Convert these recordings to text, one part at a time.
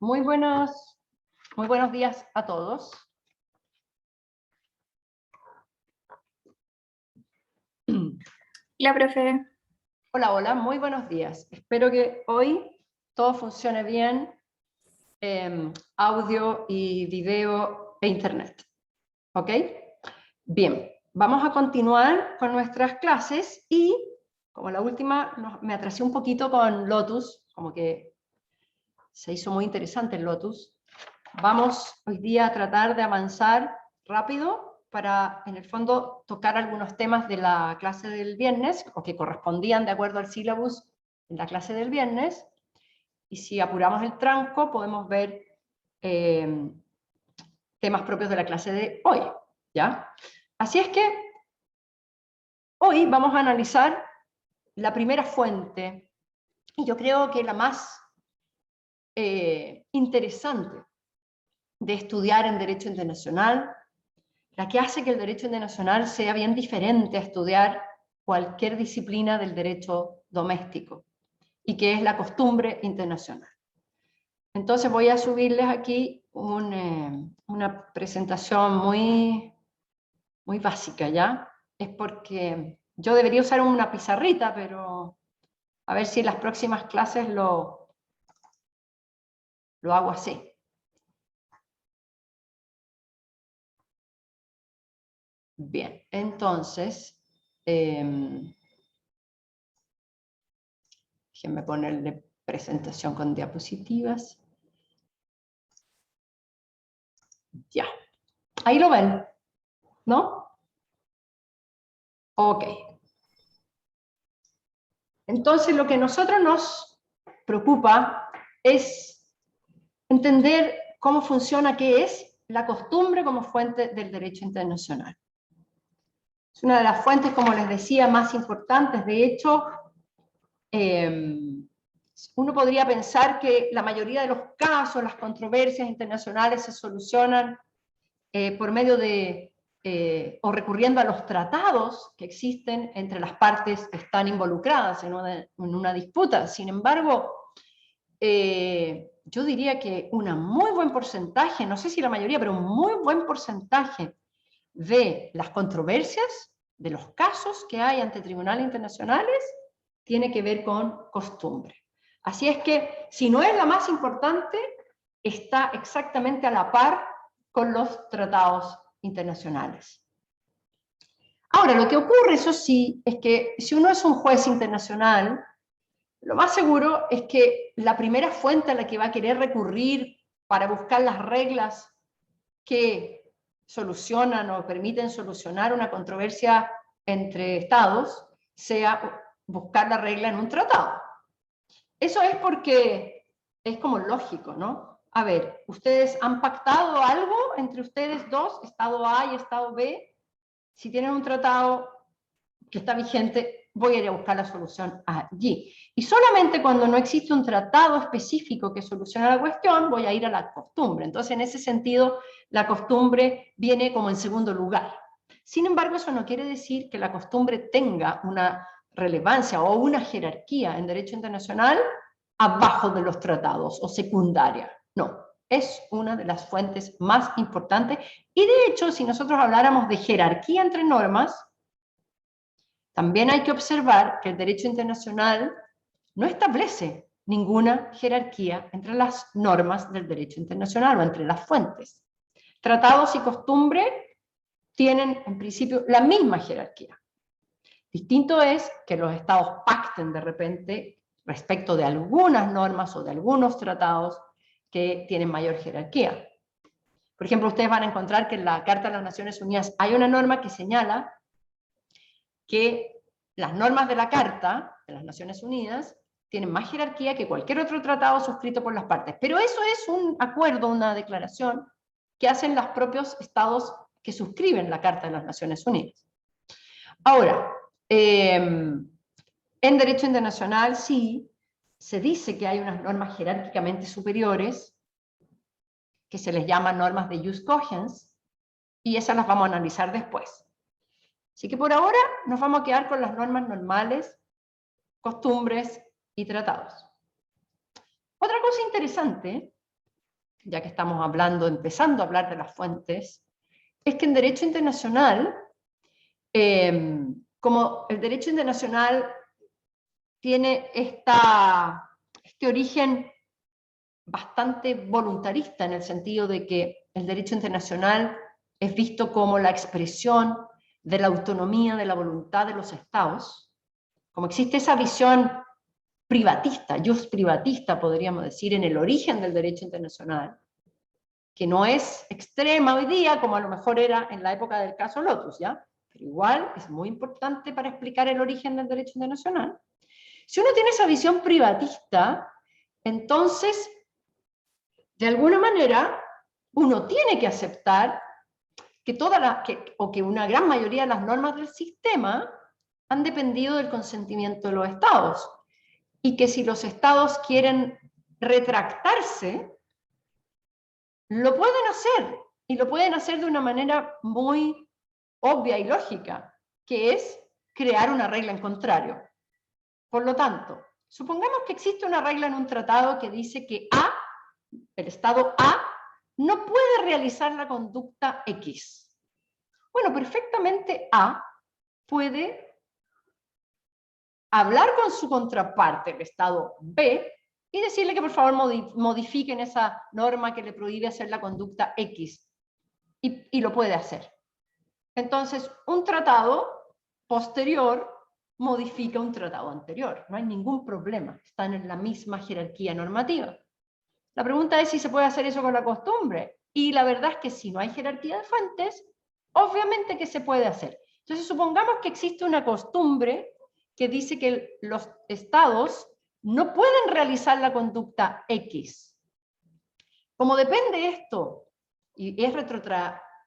Muy buenos días a todos. Hola, profe. Hola, hola, muy buenos días. Espero que hoy todo funcione bien, audio y video e internet. ¿Ok? Bien, vamos a continuar con nuestras clases y, como la última, me atrasé un poquito con Lotus, como que se hizo muy interesante el Lotus. Vamos hoy día a tratar de avanzar rápido para, en el fondo, tocar algunos temas de la clase del viernes, o que correspondían de acuerdo al sílabus en la clase del viernes, y si apuramos el tranco podemos ver temas propios de la clase de hoy, ¿ya? Así es que hoy vamos a analizar la primera fuente, y yo creo que la más interesante de estudiar en Derecho Internacional, la que hace que el derecho internacional sea bien diferente a estudiar cualquier disciplina del derecho doméstico, y que es la costumbre internacional. Entonces voy a subirles aquí una presentación muy básica, ¿ya? Es porque yo debería usar una pizarrita, pero a ver si en las próximas clases lo hago así. Bien, entonces, déjenme ponerle presentación con diapositivas. Ya, ahí lo ven, ¿no? Ok. Entonces lo que a nosotros nos preocupa es entender cómo funciona, qué es la costumbre como fuente del derecho internacional. Es una de las fuentes, como les decía, más importantes. De hecho, uno podría pensar que la mayoría de los casos, las controversias internacionales se solucionan por medio de, o recurriendo a los tratados que existen entre las partes que están involucradas en una disputa. Sin embargo, yo diría que un muy buen porcentaje, no sé si la mayoría, pero un muy buen porcentaje de las controversias, de los casos que hay ante tribunales internacionales, tiene que ver con costumbre. Así es que, si no es la más importante, está exactamente a la par con los tratados internacionales. Ahora, lo que ocurre, eso sí, es que si uno es un juez internacional, lo más seguro es que la primera fuente a la que va a querer recurrir para buscar las reglas que solucionan o permiten solucionar una controversia entre estados sea buscar la regla en un tratado. Eso es porque es como lógico, ¿no? A ver, ¿ustedes han pactado algo entre ustedes dos, Estado A y Estado B? Si tienen un tratado que está vigente, voy a ir a buscar la solución allí. Y solamente cuando no existe un tratado específico que solucione la cuestión, voy a ir a la costumbre. Entonces, en ese sentido, la costumbre viene como en segundo lugar. Sin embargo, eso no quiere decir que la costumbre tenga una relevancia o una jerarquía en derecho internacional abajo de los tratados o secundaria. No, es una de las fuentes más importantes. Y de hecho, si nosotros habláramos de jerarquía entre normas, también hay que observar que el derecho internacional no establece ninguna jerarquía entre las normas del derecho internacional o entre las fuentes. Tratados y costumbre tienen en principio la misma jerarquía. Distinto es que los estados pacten de repente respecto de algunas normas o de algunos tratados que tienen mayor jerarquía. Por ejemplo, ustedes van a encontrar que en la Carta de las Naciones Unidas hay una norma que señala que las normas de la Carta de las Naciones Unidas tienen más jerarquía que cualquier otro tratado suscrito por las partes. Pero eso es un acuerdo, una declaración que hacen los propios estados que suscriben la Carta de las Naciones Unidas. Ahora, en derecho internacional sí se dice que hay unas normas jerárquicamente superiores que se les llama normas de jus cogens, y esas las vamos a analizar después. Así que por ahora nos vamos a quedar con las normas normales, costumbres y tratados. Otra cosa interesante ya que estamos empezando a hablar de las fuentes, es que en derecho internacional, como el derecho internacional tiene este origen bastante voluntarista, en el sentido de que el derecho internacional es visto como la expresión de la autonomía, de la voluntad de los estados, como existe esa visión privatista, jus privatista, podríamos decir, en el origen del derecho internacional, que no es extrema hoy día, como a lo mejor era en la época del caso Lotus, ¿ya? Pero igual es muy importante para explicar el origen del derecho internacional. Si uno tiene esa visión privatista, entonces, de alguna manera, uno tiene que aceptar que que una gran mayoría de las normas del sistema han dependido del consentimiento de los estados, y que si los estados quieren retractarse, lo pueden hacer, y lo pueden hacer de una manera muy obvia y lógica, que es crear una regla en contrario. Por lo tanto, supongamos que existe una regla en un tratado que dice que A, el estado A, no puede realizar la conducta X. Bueno, perfectamente A puede hablar con su contraparte, el estado B, y decirle que por favor modifiquen esa norma que le prohíbe hacer la conducta X. Y lo puede hacer. Entonces, un tratado posterior modifica un tratado anterior. No hay ningún problema. Están en la misma jerarquía normativa. La pregunta es si se puede hacer eso con la costumbre. Y la verdad es que si no hay jerarquía de fuentes, obviamente que se puede hacer. Entonces, supongamos que existe una costumbre que dice que los estados no pueden realizar la conducta X. Como depende esto, y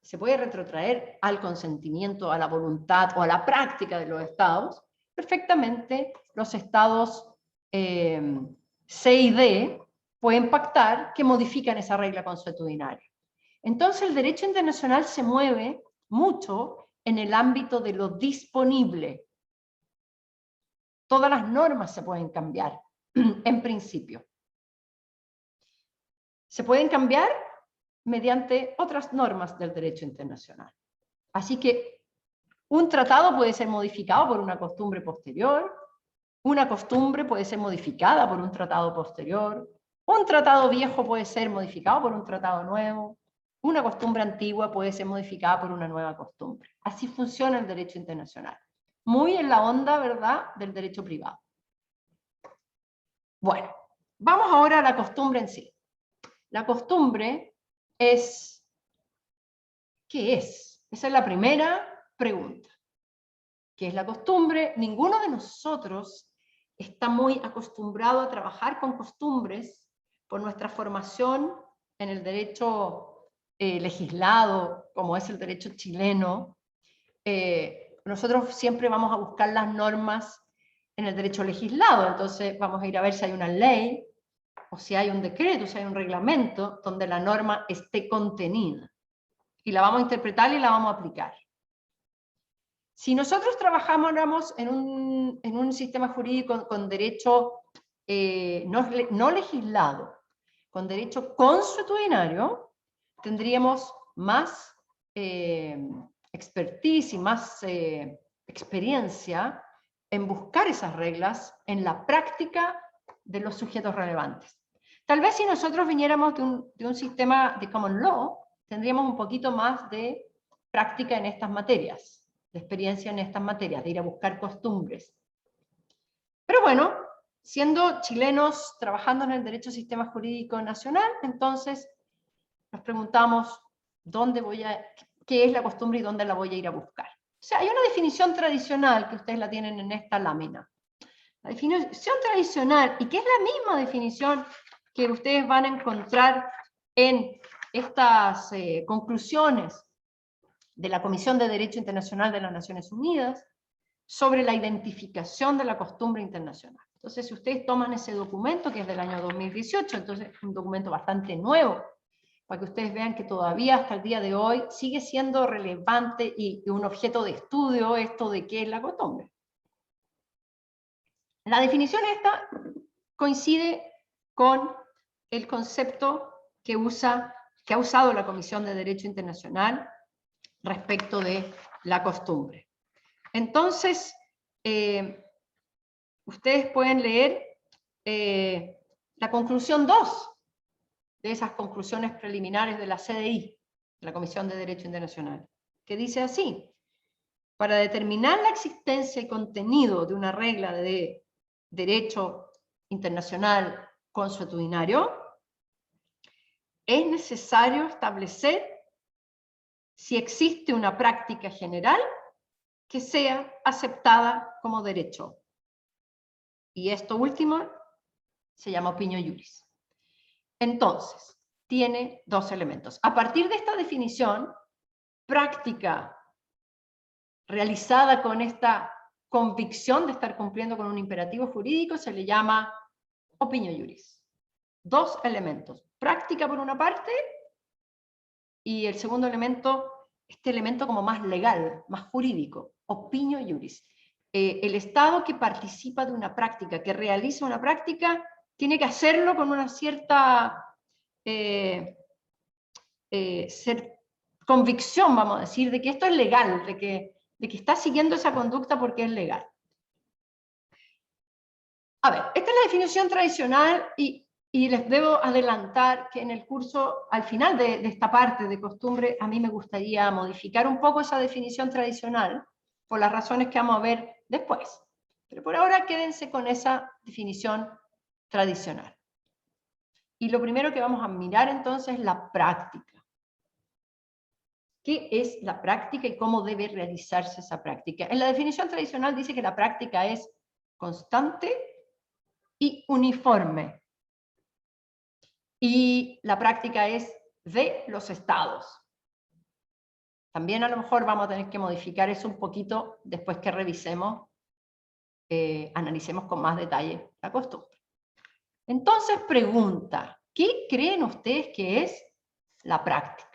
se puede retrotraer al consentimiento, a la voluntad o a la práctica de los estados, perfectamente los estados C y D pueden pactar que modifican esa regla consuetudinaria. Entonces el derecho internacional se mueve mucho en el ámbito de lo disponible. Todas las normas se pueden cambiar, en principio. Se pueden cambiar mediante otras normas del derecho internacional. Así que un tratado puede ser modificado por una costumbre posterior, una costumbre puede ser modificada por un tratado posterior, un tratado viejo puede ser modificado por un tratado nuevo, una costumbre antigua puede ser modificada por una nueva costumbre. Así funciona el derecho internacional. Muy en la onda, ¿verdad?, del derecho privado. Bueno, vamos ahora a la costumbre en sí. La costumbre es... ¿Qué es? Esa es la primera pregunta. ¿Qué es la costumbre? Ninguno de nosotros está muy acostumbrado a trabajar con costumbres por nuestra formación en el derecho legislado, como es el derecho chileno. Nosotros siempre vamos a buscar las normas en el derecho legislado, entonces vamos a ir a ver si hay una ley, o si hay un decreto, si hay un reglamento, donde la norma esté contenida. Y la vamos a interpretar y la vamos a aplicar. Si nosotros trabajáramos en un sistema jurídico con derecho no legislado, con derecho consuetudinario, tendríamos más expertise y más experiencia en buscar esas reglas en la práctica de los sujetos relevantes. Tal vez si nosotros viniéramos de un sistema de common law, tendríamos un poquito más de práctica en estas materias, de experiencia en estas materias, de ir a buscar costumbres. Pero bueno, siendo chilenos trabajando en el derecho sistema jurídico nacional, entonces nos preguntamos qué es la costumbre y dónde la voy a ir a buscar. O sea, hay una definición tradicional que ustedes la tienen en esta lámina. La definición tradicional, y que es la misma definición que ustedes van a encontrar en estas conclusiones de la Comisión de Derecho Internacional de las Naciones Unidas sobre la identificación de la costumbre internacional. Entonces, si ustedes toman ese documento, que es del año 2018, entonces es un documento bastante nuevo, para que ustedes vean que todavía hasta el día de hoy sigue siendo relevante y un objeto de estudio esto de qué es la costumbre. La definición esta coincide con el concepto que ha usado la Comisión de Derecho Internacional respecto de la costumbre. Entonces, ustedes pueden leer la conclusión 2 de esas conclusiones preliminares de la CDI, la Comisión de Derecho Internacional, que dice así: para determinar la existencia y contenido de una regla de derecho internacional consuetudinario, es necesario establecer si existe una práctica general que sea aceptada como derecho. Y esto último se llama opinio iuris. Entonces, tiene dos elementos. A partir de esta definición, práctica realizada con esta convicción de estar cumpliendo con un imperativo jurídico se le llama opinio iuris. Dos elementos. Práctica por una parte, y el segundo elemento, este elemento como más legal, más jurídico, opinio iuris. El Estado que participa de una práctica, que realiza una práctica, tiene que hacerlo con una cierta convicción, vamos a decir, de que esto es legal, de que está siguiendo esa conducta porque es legal. A ver, esta es la definición tradicional y les debo adelantar que en el curso, al final de esta parte de costumbre, a mí me gustaría modificar un poco esa definición tradicional, por las razones que vamos a ver después. Pero por ahora quédense con esa definición tradicional. Y lo primero que vamos a mirar entonces es la práctica. ¿Qué es la práctica y cómo debe realizarse esa práctica? En la definición tradicional dice que la práctica es constante y uniforme. Y la práctica es de los estados. También a lo mejor vamos a tener que modificar eso un poquito después que revisemos, analicemos con más detalle la costumbre. Entonces pregunta, ¿qué creen ustedes que es la práctica?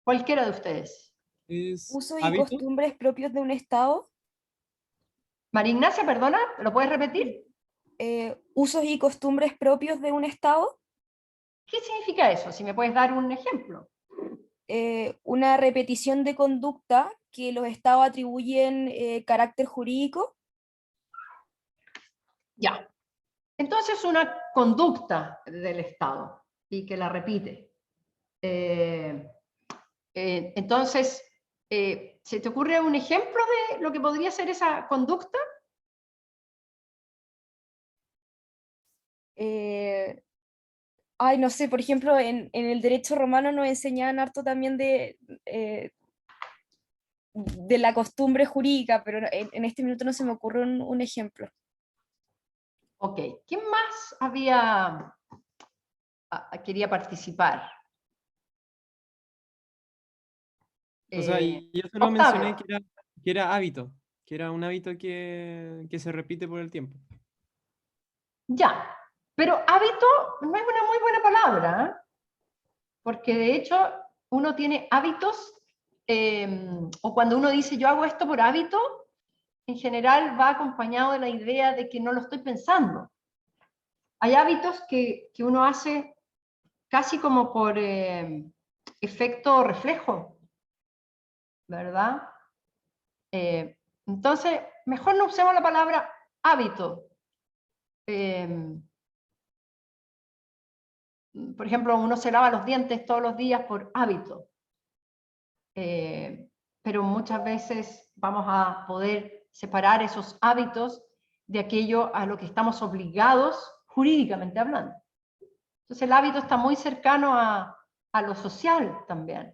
Cualquiera de ustedes. ¿Es Usos y hábito? costumbres propios de un Estado. María Ignacia, perdona, ¿lo puedes repetir? Usos y costumbres propios de un Estado. ¿Qué significa eso? Si me puedes dar un ejemplo. Una repetición de conducta que los Estados atribuyen carácter jurídico. Ya. Entonces una conducta del Estado y que la repite. Entonces, ¿se te ocurre un ejemplo de lo que podría ser esa conducta? No sé, por ejemplo, en el derecho romano nos enseñaban harto también de la costumbre jurídica, pero en este minuto no se me ocurre un ejemplo. Ok, ¿quién más quería participar? O sea, y yo solo Octavio. mencioné que era hábito, que era un hábito que se repite por el tiempo. Ya, pero hábito no es una muy buena palabra, ¿eh? Porque de hecho uno tiene hábitos, o cuando uno dice yo hago esto por hábito, en general va acompañado de la idea de que no lo estoy pensando. Hay hábitos que uno hace casi como por efecto reflejo, ¿verdad? Entonces, mejor no usemos la palabra hábito. Por ejemplo, uno se lava los dientes todos los días por hábito. Pero muchas veces vamos a poder separar esos hábitos de aquello a lo que estamos obligados jurídicamente hablando. Entonces el hábito está muy cercano a lo social también.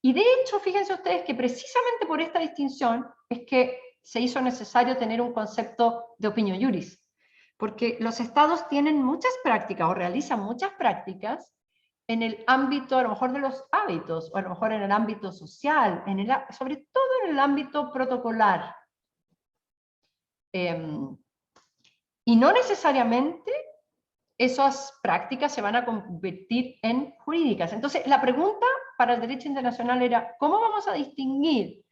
Y de hecho, fíjense ustedes que precisamente por esta distinción es que se hizo necesario tener un concepto de opinio iuris, porque los estados tienen muchas prácticas o realizan muchas prácticas en el ámbito a lo mejor de los hábitos, o a lo mejor en el ámbito social, sobre todo en el ámbito protocolar. Y no necesariamente esas prácticas se van a convertir en jurídicas. Entonces, la pregunta para el derecho internacional era, ¿cómo vamos a distinguir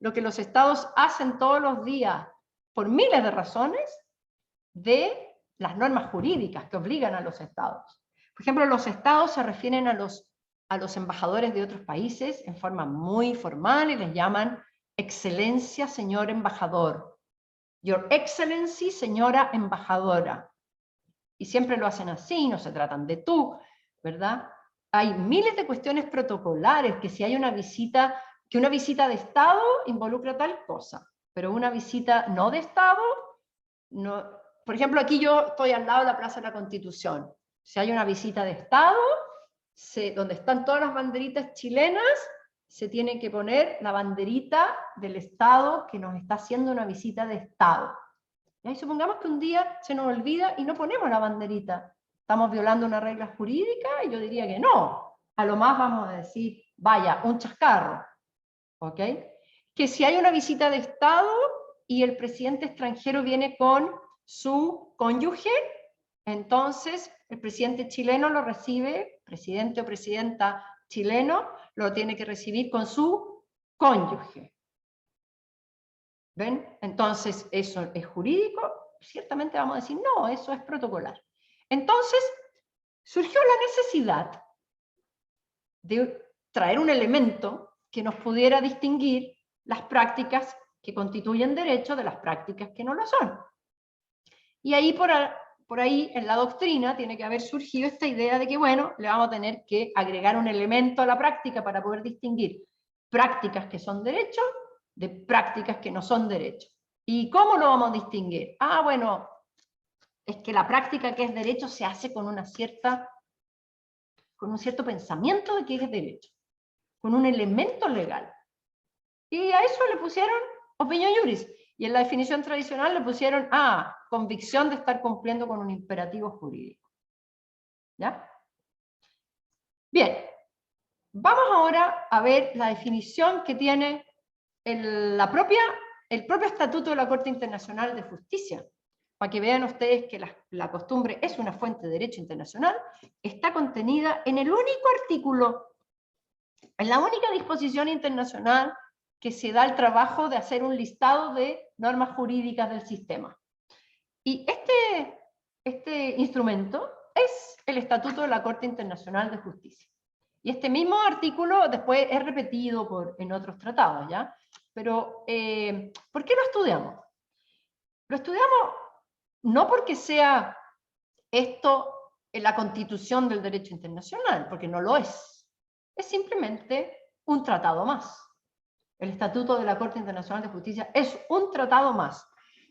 lo que los estados hacen todos los días por miles de razones de las normas jurídicas que obligan a los estados. Por ejemplo, los estados se refieren a los embajadores de otros países en forma muy formal y les llaman excelencia, señor embajador. Your Excellency, señora embajadora. Y siempre lo hacen así, no se tratan de tú, ¿verdad? Hay miles de cuestiones protocolares, que si hay una visita, que una visita de Estado involucra tal cosa, pero una visita no de Estado, no. Por ejemplo, aquí yo estoy al lado de la Plaza de la Constitución. Si hay una visita de Estado, donde están todas las banderitas chilenas, se tiene que poner la banderita del Estado que nos está haciendo una visita de Estado. Y supongamos que un día se nos olvida y no ponemos la banderita. ¿Estamos violando una regla jurídica? Y yo diría que no. A lo más vamos a decir, vaya, un chascarro. ¿Ok? Que si hay una visita de Estado y el presidente extranjero viene con su cónyuge, entonces el presidente chileno lo recibe, presidente o presidenta chileno, lo tiene que recibir con su cónyuge. ¿Ven? Entonces, ¿eso es jurídico? Ciertamente vamos a decir, no, eso es protocolar. Entonces, surgió la necesidad de traer un elemento que nos pudiera distinguir las prácticas que constituyen derecho de las prácticas que no lo son. Y ahí por ahí en la doctrina tiene que haber surgido esta idea de que, bueno, le vamos a tener que agregar un elemento a la práctica para poder distinguir prácticas que son derecho de prácticas que no son derecho. ¿Y cómo lo vamos a distinguir? Ah, bueno, es que la práctica que es derecho se hace con un cierto pensamiento de que es derecho, con un elemento legal. Y a eso le pusieron opinión juris. Y en la definición tradicional le pusieron, convicción de estar cumpliendo con un imperativo jurídico. ¿Ya? Bien, vamos ahora a ver la definición que tiene el propio Estatuto de la Corte Internacional de Justicia, para que vean ustedes que la costumbre es una fuente de derecho internacional. Está contenida en el único artículo, en la única disposición internacional que se da el trabajo de hacer un listado de normas jurídicas del sistema. Y este instrumento es el Estatuto de la Corte Internacional de Justicia. Y este mismo artículo después es repetido en otros tratados, ¿ya? Pero, ¿por qué lo estudiamos? Lo estudiamos no porque sea esto en la constitución del derecho internacional, porque no lo es. Es simplemente un tratado más. El Estatuto de la Corte Internacional de Justicia es un tratado más.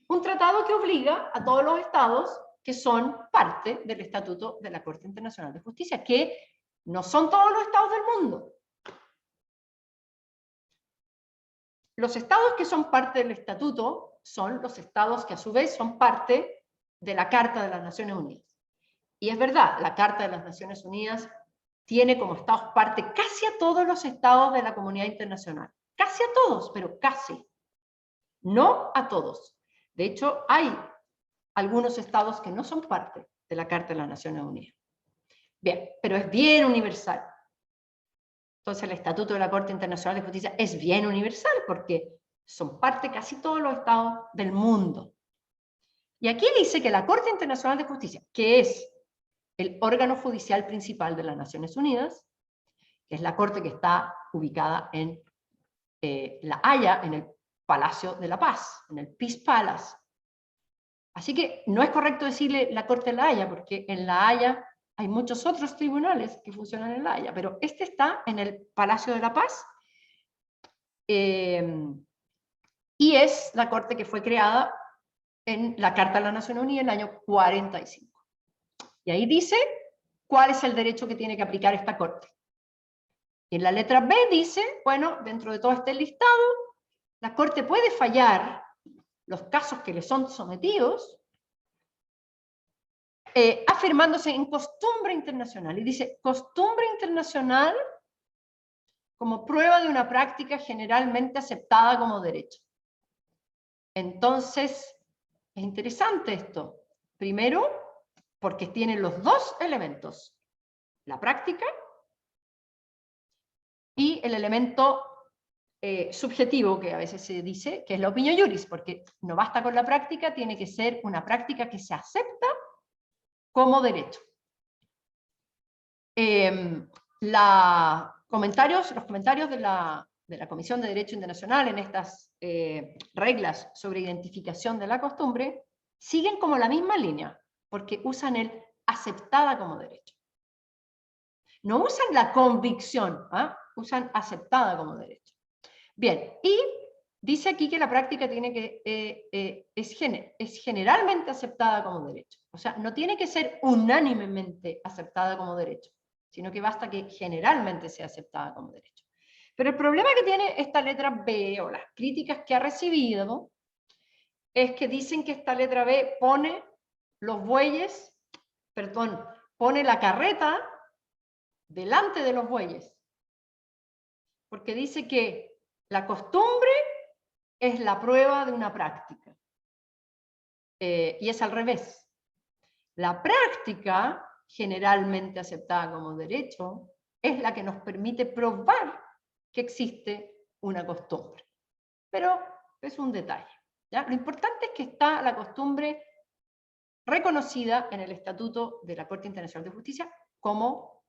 Un tratado que obliga a todos los estados que son parte del Estatuto de la Corte Internacional de Justicia, que no son todos los estados del mundo. Los estados que son parte del estatuto son los estados que a su vez son parte de la Carta de las Naciones Unidas. Y es verdad, la Carta de las Naciones Unidas tiene como estados parte casi a todos los estados de la comunidad internacional. Casi a todos, pero casi. No a todos. De hecho, hay algunos estados que no son parte de la Carta de las Naciones Unidas. Bien, pero es bien universal. Entonces el Estatuto de la Corte Internacional de Justicia es bien universal porque son parte casi todos los estados del mundo. Y aquí dice que la Corte Internacional de Justicia, que es el órgano judicial principal de las Naciones Unidas, que es la corte que está ubicada en La Haya, en el Palacio de la Paz, en el Peace Palace. Así que no es correcto decirle la Corte de La Haya, porque en La Haya hay muchos otros tribunales que funcionan en La Haya, pero este está en el Palacio de la Paz, y es la corte que fue creada en la Carta de las Naciones Unidas en el año 45. Y ahí dice cuál es el derecho que tiene que aplicar esta corte. Y en la letra B dice, bueno, dentro de todo este listado, la corte puede fallar los casos que le son sometidos, afirmándose en costumbre internacional. Y dice, costumbre internacional como prueba de una práctica generalmente aceptada como derecho. Entonces, es interesante esto. Primero, porque tiene los dos elementos, la práctica y el elemento subjetivo que a veces se dice, que es la opinio juris, porque no basta con la práctica, tiene que ser una práctica que se acepta como derecho. Los comentarios de la Comisión de Derecho Internacional en estas reglas sobre identificación de la costumbre siguen como la misma línea, porque usan el aceptada como derecho. No usan la convicción, usan aceptada como derecho. Bien, y dice aquí que la práctica tiene que, es generalmente aceptada como derecho. O sea, no tiene que ser unánimemente aceptada como derecho, sino que basta que generalmente sea aceptada como derecho. Pero el problema que tiene esta letra B, o las críticas que ha recibido, es que dicen que esta letra B pone los bueyes, perdón, pone la carreta delante de los bueyes. Porque dice que la costumbre es la prueba de una práctica. Y es al revés. La práctica, generalmente aceptada como derecho, es la que nos permite probar que existe una costumbre. Pero es un detalle, ¿ya? Lo importante es que está la costumbre reconocida en el Estatuto de la Corte Internacional de Justicia como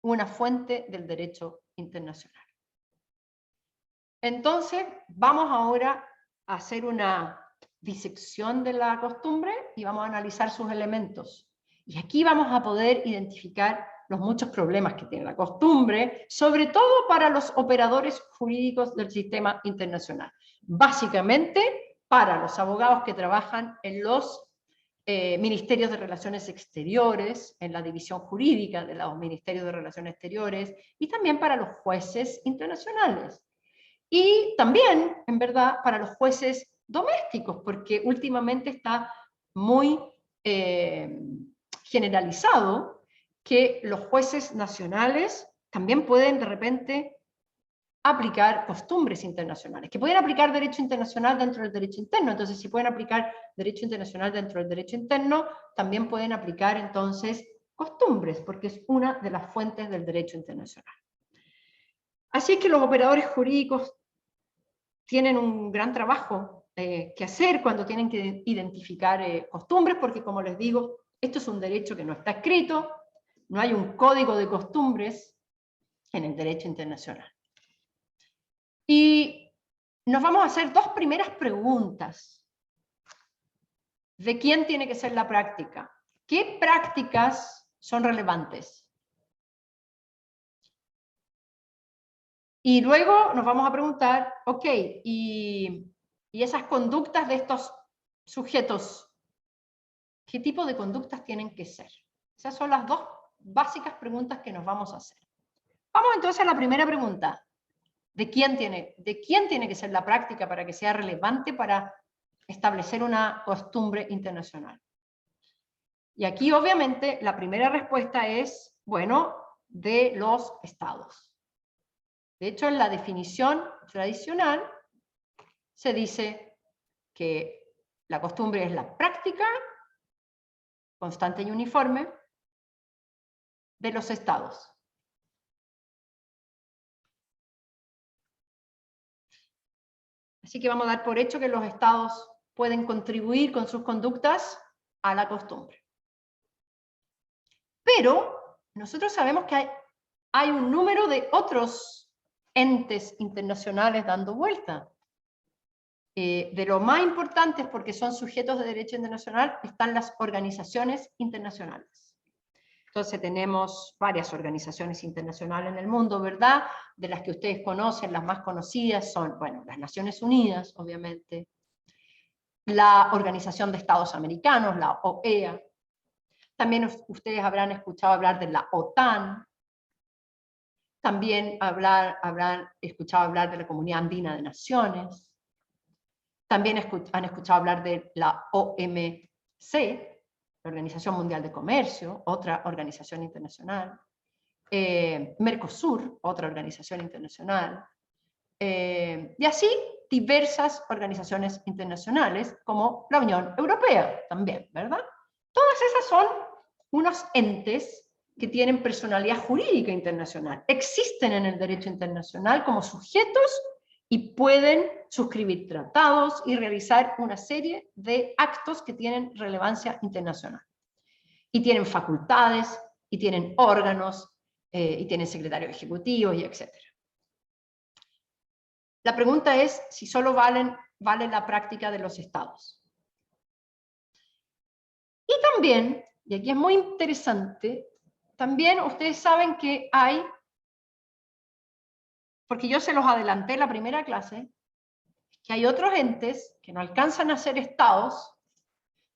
una fuente del derecho internacional. Entonces, vamos ahora a hacer una disección de la costumbre y vamos a analizar sus elementos. Y aquí vamos a poder identificar los muchos problemas que tiene la costumbre, sobre todo para los operadores jurídicos del sistema internacional. Básicamente, para los abogados que trabajan en los ministerios de Relaciones Exteriores, en la división jurídica de los ministerios de Relaciones Exteriores, y también para los jueces internacionales. Y también, en verdad, para los jueces domésticos, porque últimamente está muy generalizado que los jueces nacionales también pueden de repente aplicar costumbres internacionales, que pueden aplicar derecho internacional dentro del derecho interno. Entonces, si pueden aplicar derecho internacional dentro del derecho interno, también pueden aplicar entonces costumbres, porque es una de las fuentes del derecho internacional. Así es que los operadores jurídicos tienen un gran trabajo que hacer cuando tienen que identificar costumbres, porque como les digo, esto es un derecho que no está escrito, no hay un código de costumbres en el derecho internacional. Y nos vamos a hacer dos primeras preguntas. ¿De quién tiene que ser la práctica? ¿Qué prácticas son relevantes? Y luego nos vamos a preguntar, ok, y esas conductas de estos sujetos, ¿qué tipo de conductas tienen que ser? Esas son las dos básicas preguntas que nos vamos a hacer. Vamos entonces a la primera pregunta. ¿De quién tiene que ser la práctica para que sea relevante para establecer una costumbre internacional? Y aquí obviamente la primera respuesta es, bueno, de los estados. De hecho, en la definición tradicional se dice que la costumbre es la práctica constante y uniforme de los estados. Así que vamos a dar por hecho que los estados pueden contribuir con sus conductas a la costumbre. Pero nosotros sabemos que hay un número de otros entes internacionales dando vuelta. De lo más importantes, porque son sujetos de derecho internacional, están las organizaciones internacionales. Entonces tenemos varias organizaciones internacionales en el mundo, ¿verdad? De las que ustedes conocen, las más conocidas son, bueno, las Naciones Unidas, obviamente, la Organización de Estados Americanos, la OEA, también ustedes habrán escuchado hablar de la OTAN, también habrán escuchado hablar de la Comunidad Andina de Naciones, también han escuchado hablar de la OMC, la Organización Mundial de Comercio, otra organización internacional, Mercosur, otra organización internacional, y así diversas organizaciones internacionales, como la Unión Europea también, ¿verdad? Todas esas son unos entes que tienen personalidad jurídica internacional. Existen en el derecho internacional como sujetos y pueden suscribir tratados y realizar una serie de actos que tienen relevancia internacional. Y tienen facultades, y tienen órganos, y tienen secretarios ejecutivos, y etc. La pregunta es si solo vale la práctica de los estados. Y también, y aquí es muy interesante, también ustedes saben que hay, porque yo se los adelanté en la primera clase, que hay otros entes que no alcanzan a ser estados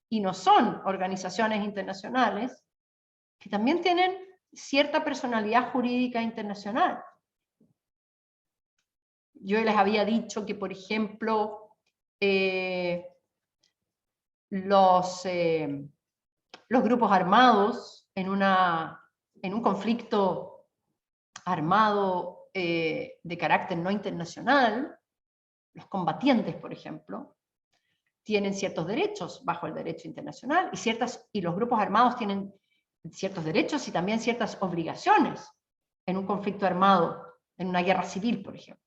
y no son organizaciones internacionales, que también tienen cierta personalidad jurídica internacional. Yo les había dicho que, por ejemplo, los grupos armados en un conflicto armado de carácter no internacional, los combatientes, por ejemplo, tienen ciertos derechos bajo el derecho internacional y los grupos armados tienen ciertos derechos y también ciertas obligaciones en un conflicto armado, en una guerra civil, por ejemplo.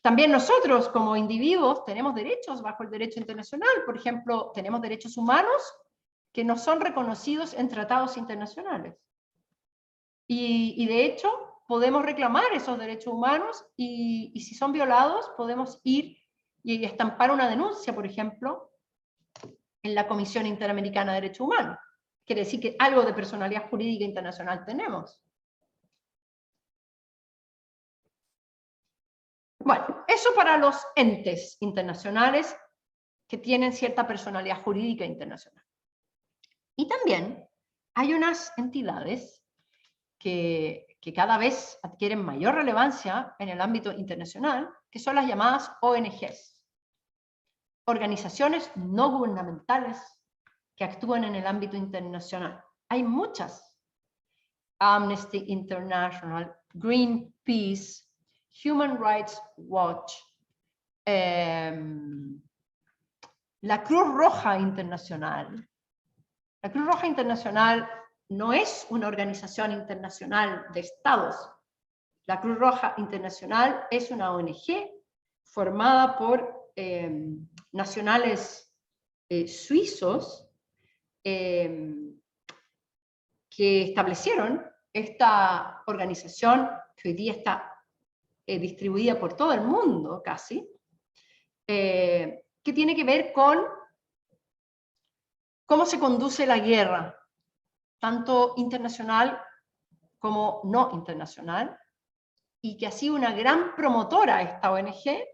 También nosotros como individuos tenemos derechos bajo el derecho internacional. Por ejemplo, tenemos derechos humanos que no son reconocidos en tratados internacionales. Y de hecho, podemos reclamar esos derechos humanos y si son violados, podemos ir y estampar una denuncia, por ejemplo, en la Comisión Interamericana de Derechos Humanos. Quiere decir que algo de personalidad jurídica internacional tenemos. Bueno, eso para los entes internacionales que tienen cierta personalidad jurídica internacional. Y también hay unas entidades que cada vez adquieren mayor relevancia en el ámbito internacional, que son las llamadas ONGs, organizaciones no gubernamentales que actúan en el ámbito internacional. Hay muchas: Amnesty International, Greenpeace, Human Rights Watch, la Cruz Roja Internacional. La Cruz Roja Internacional no es una organización internacional de estados. La Cruz Roja Internacional es una ONG formada por nacionales suizos que establecieron esta organización que hoy día está distribuida por todo el mundo casi, que tiene que ver con cómo se conduce la guerra, tanto internacional como no internacional, y que ha sido una gran promotora esta ONG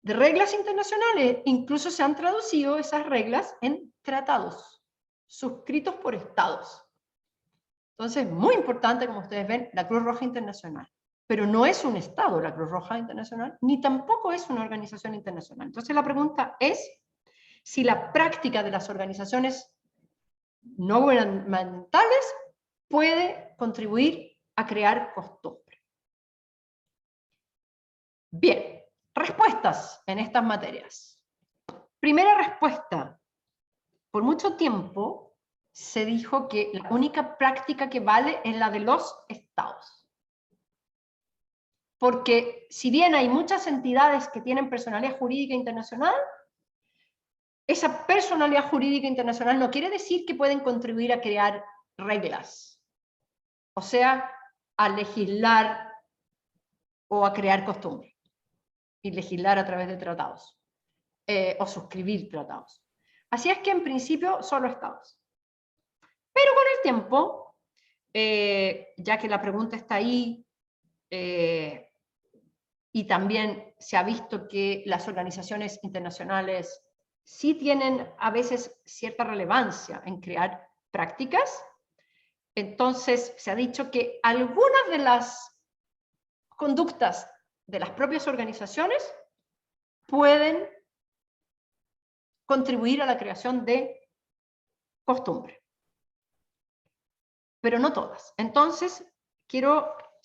de reglas internacionales. Incluso se han traducido esas reglas en tratados suscritos por estados. Entonces, muy importante, como ustedes ven, la Cruz Roja Internacional. Pero no es un estado la Cruz Roja Internacional, ni tampoco es una organización internacional. Entonces la pregunta es si la práctica de las organizaciones no gubernamentales puede contribuir a crear costumbre. Bien, respuestas en estas materias. Primera respuesta: por mucho tiempo se dijo que la única práctica que vale es la de los estados. Porque si bien hay muchas entidades que tienen personalidad jurídica internacional, esa personalidad jurídica internacional no quiere decir que pueden contribuir a crear reglas, o sea, a legislar o a crear costumbres, y legislar a través de tratados, o suscribir tratados. Así es que en principio solo estados. Pero con el tiempo, ya que la pregunta está ahí, y también se ha visto que las organizaciones internacionales sí tienen a veces cierta relevancia en crear prácticas, entonces se ha dicho que algunas de las conductas de las propias organizaciones pueden contribuir a la creación de costumbre, pero no todas. Entonces,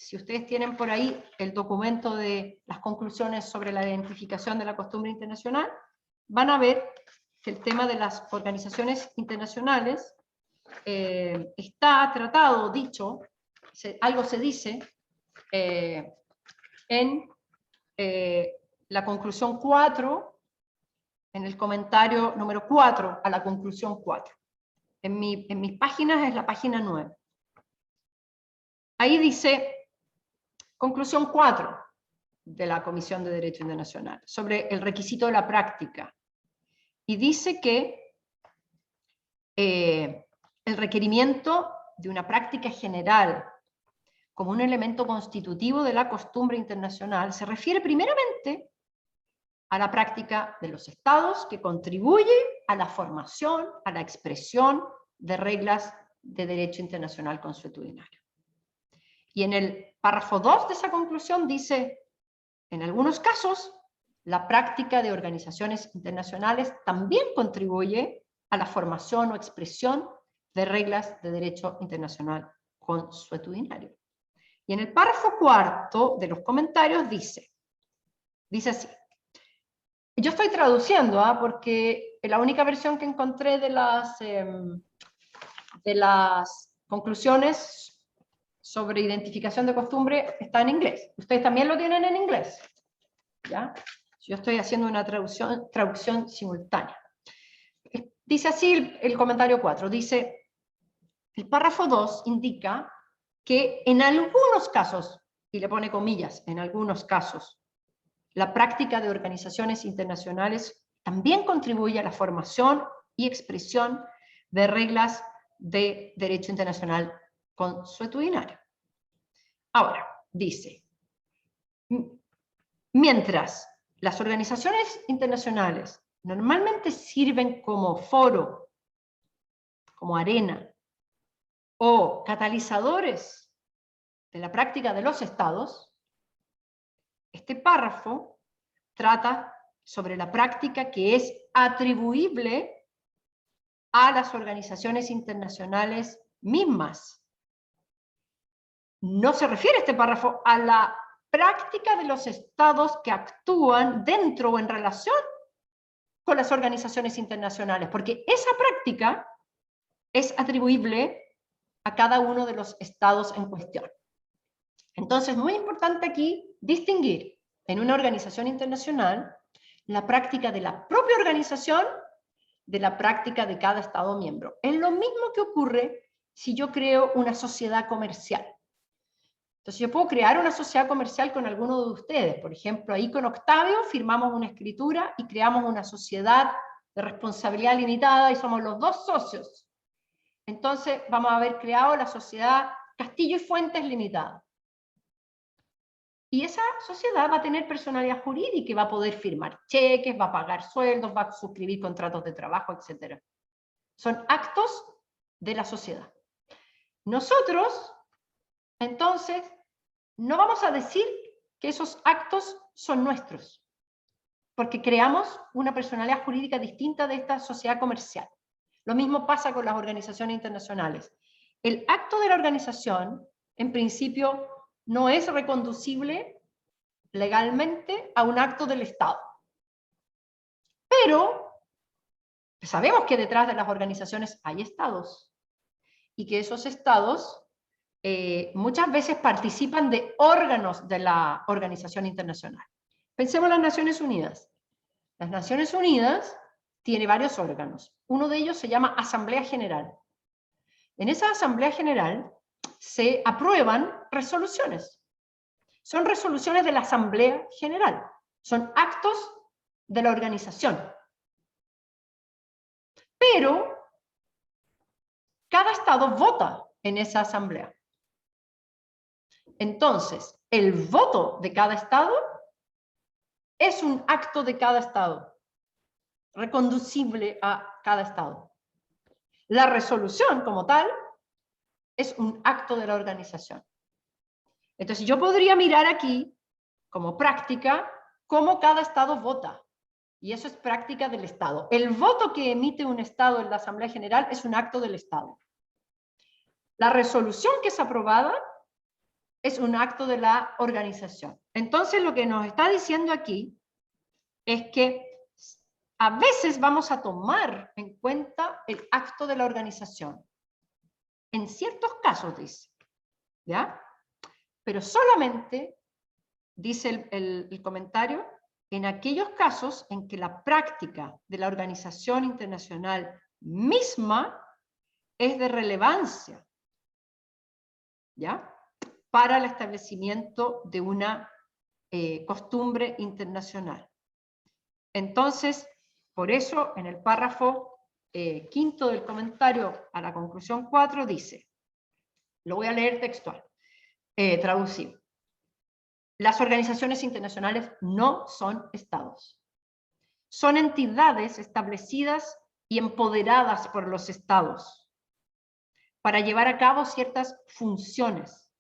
si ustedes tienen por ahí el documento de las conclusiones sobre la identificación de la costumbre internacional, van a ver que el tema de las organizaciones internacionales está tratado, dicho, algo se dice en la conclusión 4, en el comentario número 4 a la conclusión 4. En mis páginas es la página 9. Ahí dice, conclusión 4 de la Comisión de Derecho Internacional, sobre el requisito de la práctica. Y dice que el requerimiento de una práctica general como un elemento constitutivo de la costumbre internacional se refiere primeramente a la práctica de los estados que contribuye a la formación, a la expresión de reglas de derecho internacional consuetudinario. Y en el párrafo 2 de esa conclusión dice, en algunos casos, la práctica de organizaciones internacionales también contribuye a la formación o expresión de reglas de derecho internacional consuetudinario. Y en el párrafo 4 de los comentarios dice así. Yo estoy traduciendo, porque la única versión que encontré de las conclusiones sobre identificación de costumbre está en inglés. Ustedes también lo tienen en inglés, ¿ya? Yo estoy haciendo una traducción simultánea. Dice así el comentario 4, dice, el párrafo 2 indica que en algunos casos, y le pone comillas, en algunos casos, la práctica de organizaciones internacionales también contribuye a la formación y expresión de reglas de derecho internacional consuetudinario. Ahora, dice, mientras las organizaciones internacionales normalmente sirven como foro, como arena, o catalizadores de la práctica de los estados, este párrafo trata sobre la práctica que es atribuible a las organizaciones internacionales mismas. No se refiere este párrafo a la práctica de los estados que actúan dentro o en relación con las organizaciones internacionales, porque esa práctica es atribuible a cada uno de los estados en cuestión. Entonces, muy importante aquí distinguir en una organización internacional la práctica de la propia organización de la práctica de cada estado miembro. Es lo mismo que ocurre si yo creo una sociedad comercial. Entonces yo puedo crear una sociedad comercial con alguno de ustedes. Por ejemplo, ahí con Octavio firmamos una escritura y creamos una sociedad de responsabilidad limitada y somos los dos socios. Entonces vamos a haber creado la sociedad Castillo y Fuentes Limitada. Y esa sociedad va a tener personalidad jurídica y va a poder firmar cheques, va a pagar sueldos, va a suscribir contratos de trabajo, etc. Son actos de la sociedad. Nosotros, entonces, no vamos a decir que esos actos son nuestros, porque creamos una personalidad jurídica distinta de esta sociedad comercial. Lo mismo pasa con las organizaciones internacionales. El acto de la organización, en principio, no es reconducible legalmente a un acto del Estado. Pero sabemos que detrás de las organizaciones hay estados, y que esos estados muchas veces participan de órganos de la organización internacional. Pensemos en las Naciones Unidas. Las Naciones Unidas tiene varios órganos. Uno de ellos se llama Asamblea General. En esa Asamblea General se aprueban resoluciones. Son resoluciones de la Asamblea General. Son actos de la organización. Pero cada estado vota en esa asamblea. Entonces, el voto de cada estado es un acto de cada estado, reconducible a cada estado. La resolución como tal es un acto de la organización. Entonces yo podría mirar aquí, como práctica, cómo cada estado vota. Y eso es práctica del Estado. El voto que emite un Estado en la Asamblea General es un acto del Estado. La resolución que es aprobada es un acto de la organización. Entonces lo que nos está diciendo aquí es que a veces vamos a tomar en cuenta el acto de la organización, en ciertos casos, dice, ¿ya? Pero solamente, dice el comentario, en aquellos casos en que la práctica de la organización internacional misma es de relevancia, ¿ya? Para el establecimiento de una costumbre internacional. Entonces, por eso, en el párrafo quinto del comentario a la conclusión 4 dice, lo voy a leer textual, traducido. Las organizaciones internacionales no son estados. Son entidades establecidas y empoderadas por los estados para llevar a cabo ciertas funciones,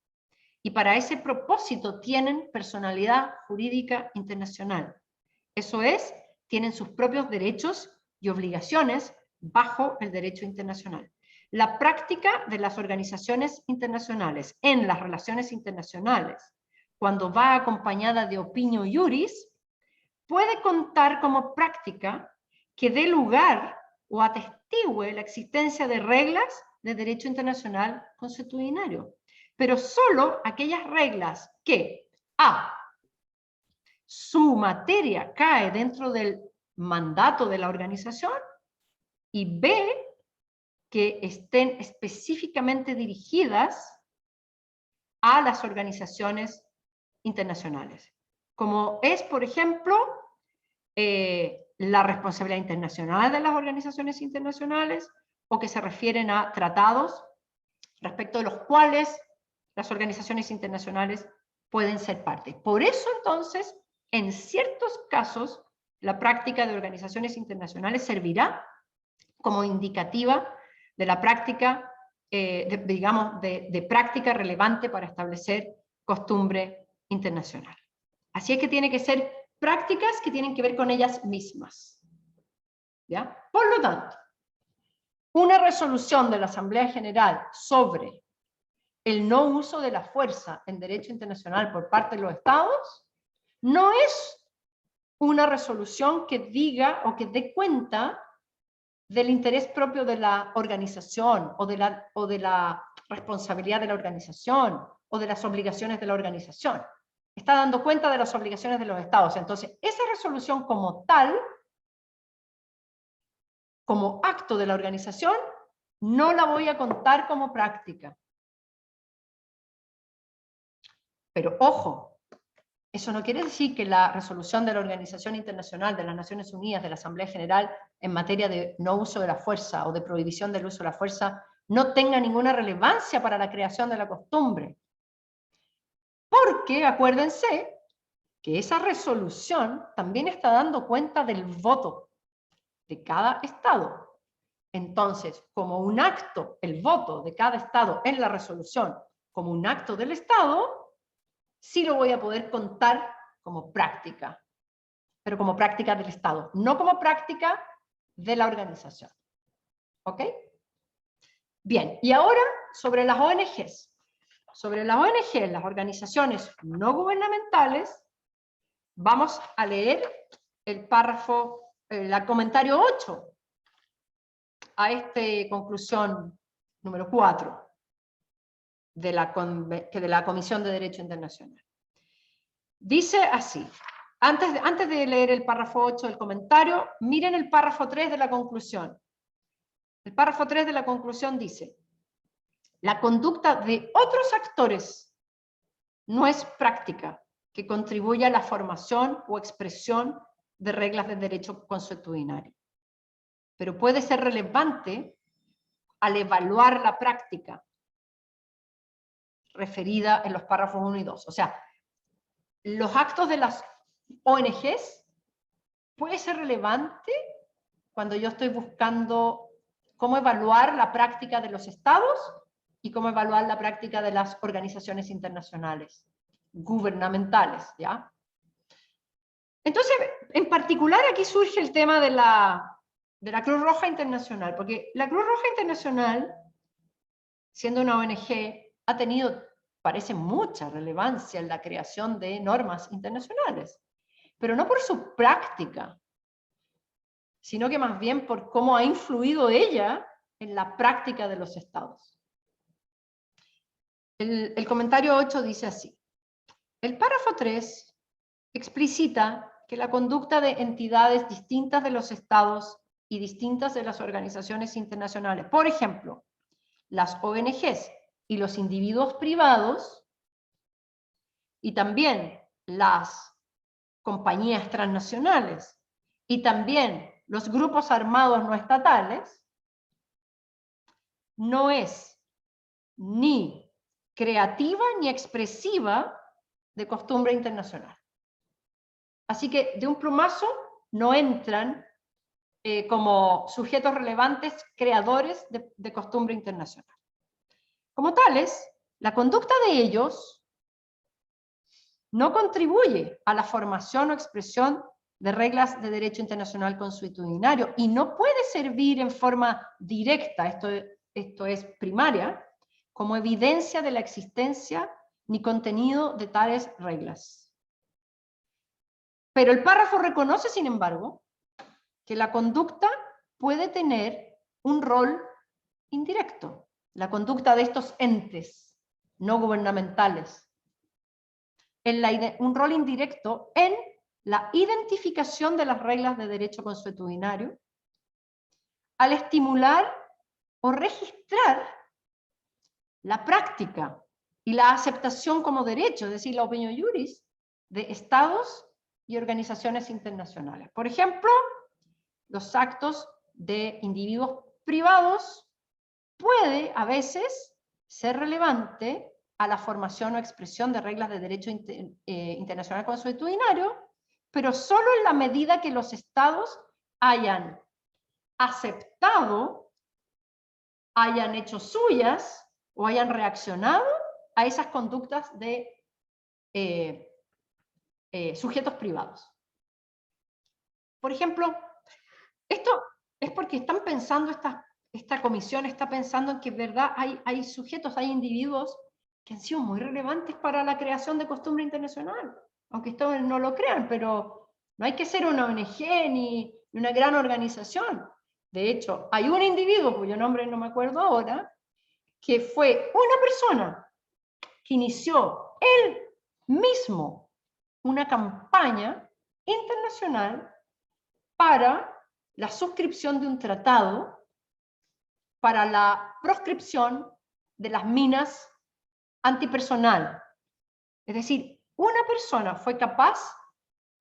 y para ese propósito tienen personalidad jurídica internacional. Eso es, tienen sus propios derechos y obligaciones bajo el derecho internacional. La práctica de las organizaciones internacionales en las relaciones internacionales, cuando va acompañada de opinio iuris, puede contar como práctica que dé lugar o atestigue la existencia de reglas de derecho internacional consuetudinario, pero solo aquellas reglas que a. Su materia cae dentro del mandato de la organización, y b. que estén específicamente dirigidas a las organizaciones internacionales, como es, por ejemplo, la responsabilidad internacional de las organizaciones internacionales, o que se refieren a tratados respecto de los cuales las organizaciones internacionales pueden ser parte. Por eso, entonces, en ciertos casos, la práctica de organizaciones internacionales servirá como indicativa de la práctica, digamos, de práctica relevante para establecer costumbre internacional. Así es que tiene que ser prácticas que tienen que ver con ellas mismas, ¿ya? Por lo tanto, una resolución de la Asamblea General sobre el no uso de la fuerza en derecho internacional por parte de los estados no es una resolución que diga o que dé cuenta del interés propio de la organización o de la responsabilidad de la organización o de las obligaciones de la organización. Está dando cuenta de las obligaciones de los estados. Entonces, esa resolución como tal, como acto de la organización, no la voy a contar como práctica. Pero ojo, eso no quiere decir que la resolución de la Organización Internacional de las Naciones Unidas, de la Asamblea General, en materia de no uso de la fuerza o de prohibición del uso de la fuerza, no tenga ninguna relevancia para la creación de la costumbre. Porque, acuérdense, que esa resolución también está dando cuenta del voto de cada estado. Entonces, como un acto, el voto de cada estado en la resolución, como un acto del estado, sí lo voy a poder contar como práctica, pero como práctica del estado, no como práctica de la organización. ¿Ok? Bien, y ahora sobre las ONGs. Sobre las ONGs, las organizaciones no gubernamentales, vamos a leer el párrafo, el comentario 8 a esta conclusión número 4 de la Comisión de Derecho Internacional. Dice así, antes de leer el párrafo 8 del comentario, miren el párrafo 3 de la conclusión. El párrafo 3 de la conclusión dice, la conducta de otros actores no es práctica que contribuya a la formación o expresión de reglas de derecho consuetudinario, pero puede ser relevante al evaluar la práctica referida en los párrafos 1 y 2. O sea, los actos de las ONGs puede ser relevante cuando yo estoy buscando cómo evaluar la práctica de los estados y cómo evaluar la práctica de las organizaciones internacionales gubernamentales, ¿ya? Entonces, en particular aquí surge el tema de la Cruz Roja Internacional, porque la Cruz Roja Internacional, siendo una ONG, ha tenido, parece, mucha relevancia en la creación de normas internacionales, pero no por su práctica, sino que más bien por cómo ha influido ella en la práctica de los estados. El comentario 8 dice así. El párrafo 3 explicita que la conducta de entidades distintas de los estados y distintas de las organizaciones internacionales, por ejemplo, las ONGs y los individuos privados, y también las compañías transnacionales, y también los grupos armados no estatales, no es ni creativa ni expresiva de costumbre internacional. Así que de un plumazo no entran como sujetos relevantes creadores de costumbre internacional. Como tales, la conducta de ellos no contribuye a la formación o expresión de reglas de derecho internacional consuetudinario y no puede servir en forma directa, esto es primaria, como evidencia de la existencia ni contenido de tales reglas. Pero el párrafo reconoce, sin embargo, que la conducta puede tener un rol indirecto, la conducta de estos entes no gubernamentales, un rol indirecto en la identificación de las reglas de derecho consuetudinario, al estimular o registrar la práctica y la aceptación como derecho, es decir, la opinión juris, de estados y organizaciones internacionales. Por ejemplo, los actos de individuos privados puede a veces ser relevante a la formación o expresión de reglas de derecho internacional consuetudinario, pero solo en la medida que los estados hayan aceptado, hayan hecho suyas o hayan reaccionado a esas conductas de sujetos privados. Por ejemplo, esto es porque están pensando, esta comisión está pensando en que, ¿verdad?, hay sujetos, hay individuos que han sido muy relevantes para la creación de costumbre internacional, aunque ustedes no lo crean, pero no hay que ser una ONG ni una gran organización. De hecho, hay un individuo, cuyo nombre no me acuerdo ahora, que fue una persona que inició él mismo una campaña internacional para la suscripción de un tratado para la proscripción de las minas antipersonal. Es decir, una persona fue capaz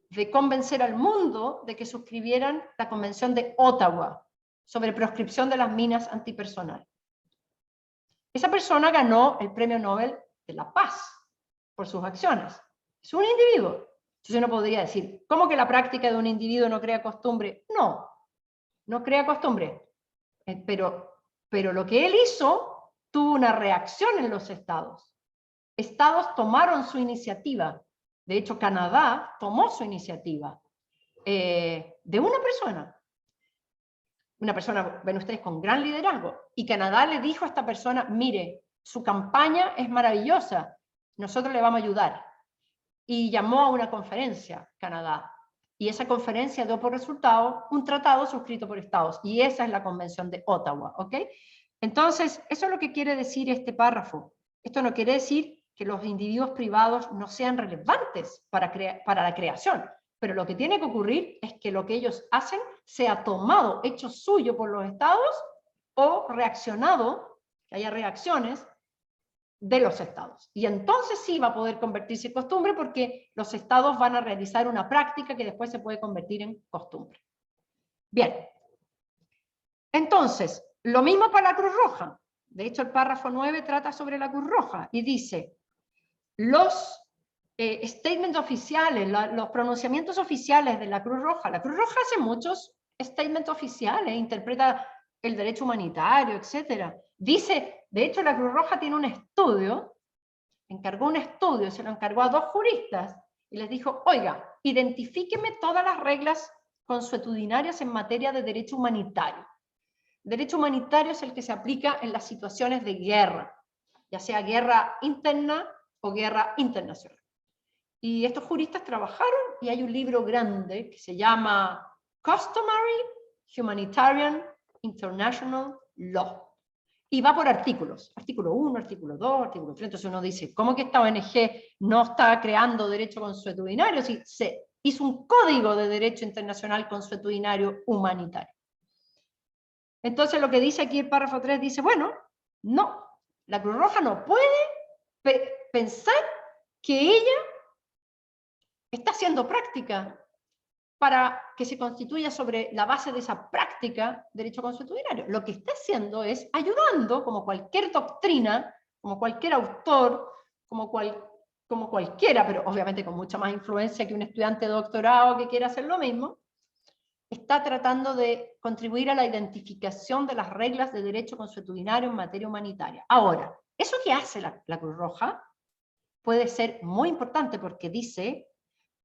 de convencer al mundo de que suscribieran la Convención de Ottawa sobre proscripción de las minas antipersonal. Esa persona ganó el Premio Nobel de la Paz por sus acciones. Es un individuo. Entonces uno podría decir, ¿cómo que la práctica de un individuo no crea costumbre? No, no crea costumbre. Pero lo que él hizo tuvo una reacción en los estados. Estados tomaron su iniciativa. De hecho, Canadá tomó su iniciativa de una persona, ven ustedes, con gran liderazgo. Y Canadá le dijo a esta persona, mire, su campaña es maravillosa, nosotros le vamos a ayudar. Y llamó a una conferencia, Canadá. Y esa conferencia dio por resultado un tratado suscrito por estados. Y esa es la Convención de Ottawa, ¿ok? Entonces, eso es lo que quiere decir este párrafo. Esto no quiere decir que los individuos privados no sean relevantes para la creación. Pero lo que tiene que ocurrir es que lo que ellos hacen sea tomado, hecho suyo por los estados o reaccionado, que haya reacciones de los estados. Y entonces sí va a poder convertirse en costumbre porque los estados van a realizar una práctica que después se puede convertir en costumbre. Bien. Entonces, lo mismo para la Cruz Roja. De hecho, el párrafo 9 trata sobre la Cruz Roja y dice, los statements oficiales, los pronunciamientos oficiales de la Cruz Roja hace muchos statements oficiales, interpreta el derecho humanitario, etc. Dice, de hecho la Cruz Roja tiene un estudio, se lo encargó a 2 juristas, y les dijo, oiga, identifíqueme todas las reglas consuetudinarias en materia de derecho humanitario. Derecho humanitario es el que se aplica en las situaciones de guerra, ya sea guerra interna o guerra internacional. Y estos juristas trabajaron y hay un libro grande que se llama Customary Humanitarian International Law. y va por artículos. Artículo 1, artículo 2, artículo 3. Entonces uno dice, ¿cómo que esta ONG no está creando derecho consuetudinario si se hizo un código de derecho internacional consuetudinario humanitario? Entonces lo que dice aquí el párrafo 3 dice, bueno, no, la Cruz Roja no puede pensar que ella está haciendo práctica para que se constituya sobre la base de esa práctica derecho consuetudinario. Lo que está haciendo es ayudando, como cualquier doctrina, como cualquier autor, como cualquiera, pero obviamente con mucha más influencia que un estudiante de doctorado que quiera hacer lo mismo, está tratando de contribuir a la identificación de las reglas de derecho consuetudinario en materia humanitaria. Ahora, eso que hace la Cruz Roja puede ser muy importante porque dice,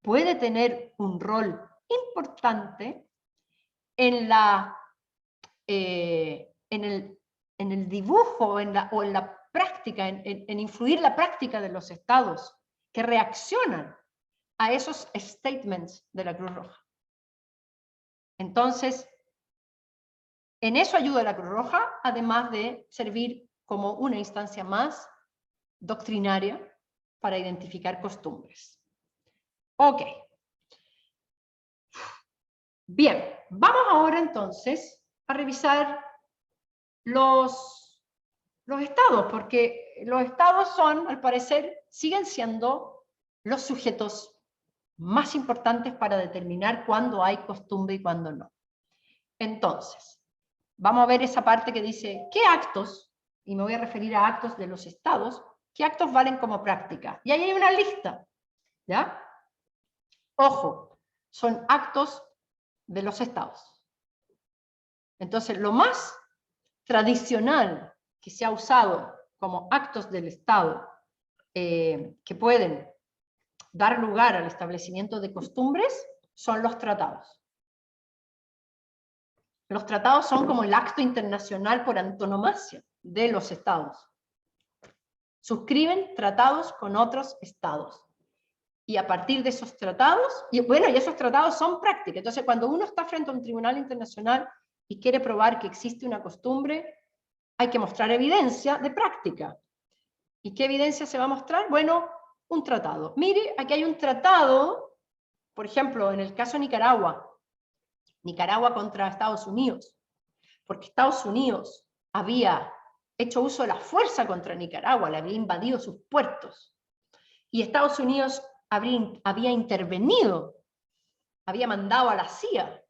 puede tener un rol importante en el dibujo o en la práctica, en influir la práctica de los estados que reaccionan a esos statements de la Cruz Roja. Entonces, en eso ayuda la Cruz Roja, además de servir como una instancia más doctrinaria para identificar costumbres. Ok. Bien, vamos ahora entonces a revisar los estados, porque los estados son, al parecer, siguen siendo los sujetos más importantes para determinar cuándo hay costumbre y cuándo no. Entonces, vamos a ver esa parte que dice, ¿qué actos? Y me voy a referir a actos de los estados, ¿qué actos valen como práctica? Y ahí hay una lista, ¿ya? Ojo, son actos de los estados. Entonces, lo más tradicional que se ha usado como actos del Estado que pueden dar lugar al establecimiento de costumbres son los tratados. Los tratados son como el acto internacional por antonomasia de los estados. Suscriben tratados con otros estados. Y a partir de esos tratados, y esos tratados son prácticos. Entonces, cuando uno está frente a un tribunal internacional y quiere probar que existe una costumbre, hay que mostrar evidencia de práctica. ¿Y qué evidencia se va a mostrar? Bueno, un tratado. Mire, aquí hay un tratado, por ejemplo, en el caso de Nicaragua contra Estados Unidos, porque Estados Unidos había hecho uso de la fuerza contra Nicaragua, le había invadido sus puertos, y Estados Unidos había intervenido, había mandado a la CIA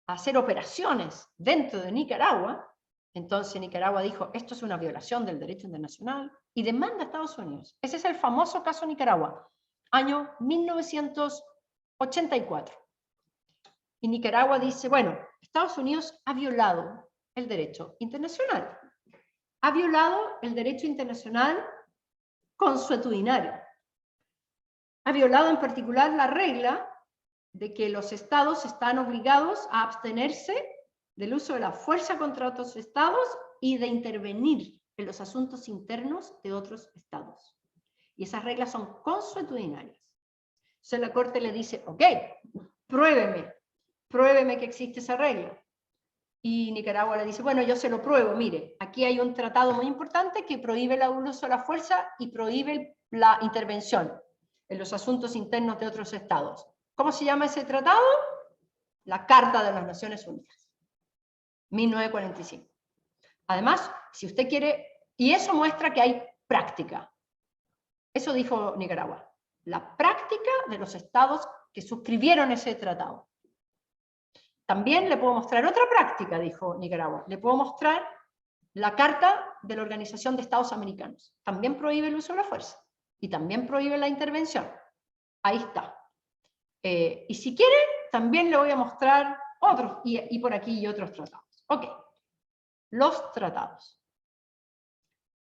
a hacer operaciones dentro de Nicaragua. Entonces Nicaragua dijo, esto es una violación del derecho internacional, y demanda a Estados Unidos. Ese es el famoso caso Nicaragua, año 1984. Y Nicaragua dice, bueno, Estados Unidos ha violado el derecho internacional. Ha violado el derecho internacional consuetudinario. Ha violado en particular la regla de que los estados están obligados a abstenerse del uso de la fuerza contra otros estados y de intervenir en los asuntos internos de otros estados. Y esas reglas son consuetudinarias. Entonces la Corte le dice, ok, pruébeme que existe esa regla. Y Nicaragua le dice, bueno, yo se lo pruebo, mire, aquí hay un tratado muy importante que prohíbe el uso de la fuerza y prohíbe la intervención en los asuntos internos de otros estados. ¿Cómo se llama ese tratado? La Carta de las Naciones Unidas, 1945. Además, si usted quiere, y eso muestra que hay práctica. Eso dijo Nicaragua, la práctica de los estados que suscribieron ese tratado. También le puedo mostrar otra práctica, dijo Nicaragua. Le puedo mostrar la Carta de la Organización de Estados Americanos. También prohíbe el uso de la fuerza. Y también prohíbe la intervención. Ahí está. Y si quiere, también le voy a mostrar otros, y por aquí y otros tratados. Ok. Los tratados.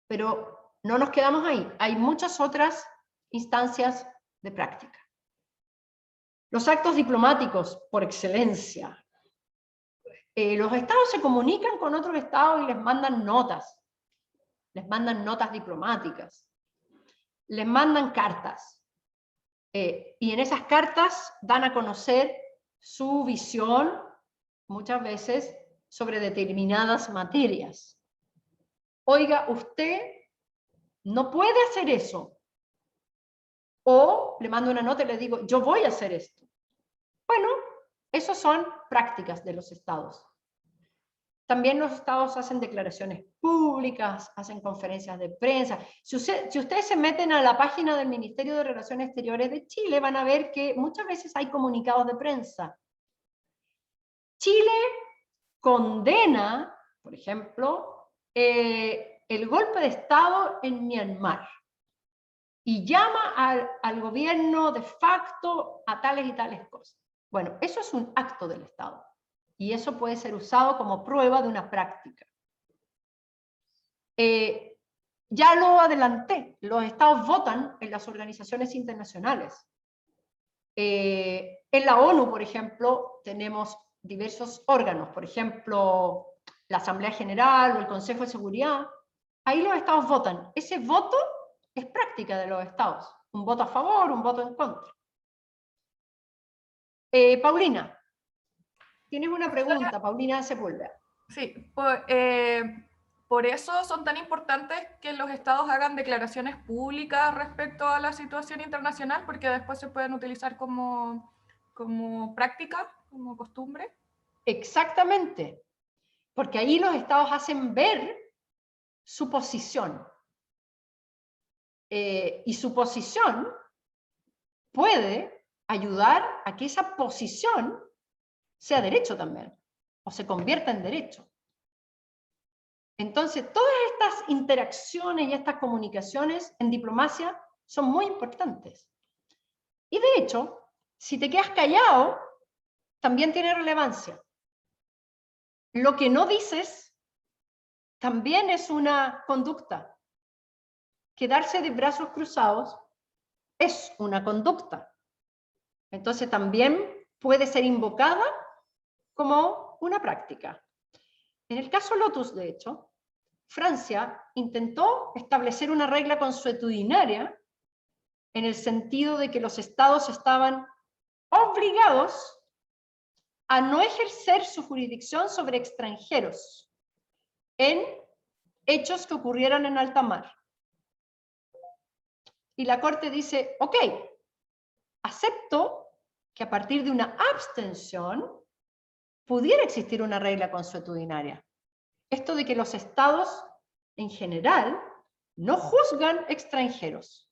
Pero no nos quedamos ahí. Hay muchas otras instancias de práctica. Los actos diplomáticos, por excelencia. Los estados se comunican con otros estados y les mandan notas diplomáticas, les mandan cartas, y en esas cartas dan a conocer su visión, muchas veces, sobre determinadas materias. oiga, usted no puede hacer eso. O le mando una nota y le digo, yo voy a hacer esto. Bueno, esas son prácticas de los estados. También los estados hacen declaraciones públicas, hacen conferencias de prensa. Si ustedes se meten a la página del Ministerio de Relaciones Exteriores de Chile, van a ver que muchas veces hay comunicados de prensa. Chile condena, por ejemplo, el golpe de Estado en Myanmar y llama al gobierno de facto a tales y tales cosas. Bueno, eso es un acto del Estado. Y eso puede ser usado como prueba de una práctica. Ya lo adelanté, los estados votan en las organizaciones internacionales. En la ONU, por ejemplo, tenemos diversos órganos, por ejemplo, la Asamblea General o el Consejo de Seguridad. Ahí los estados votan. Ese voto es práctica de los estados. Un voto a favor, un voto en contra. Paulina. Tienes una pregunta, Paulina Sepúlveda. Sí, por eso son tan importantes que los estados hagan declaraciones públicas respecto a la situación internacional, porque después se pueden utilizar como práctica, como costumbre. Exactamente, porque ahí los estados hacen ver su posición. Y su posición puede ayudar a que esa posición sea derecho también, o se convierta en derecho. Entonces, todas estas interacciones y estas comunicaciones en diplomacia son muy importantes. Y de hecho, si te quedas callado, también tiene relevancia. Lo que no dices también es una conducta. Quedarse de brazos cruzados es una conducta. Entonces también puede ser invocada como una práctica. En el caso Lotus, de hecho, Francia intentó establecer una regla consuetudinaria en el sentido de que los estados estaban obligados a no ejercer su jurisdicción sobre extranjeros en hechos que ocurrieran en alta mar. Y la Corte dice, ok, acepto que a partir de una abstención pudiera existir una regla consuetudinaria. Esto de que los estados en general no juzgan extranjeros.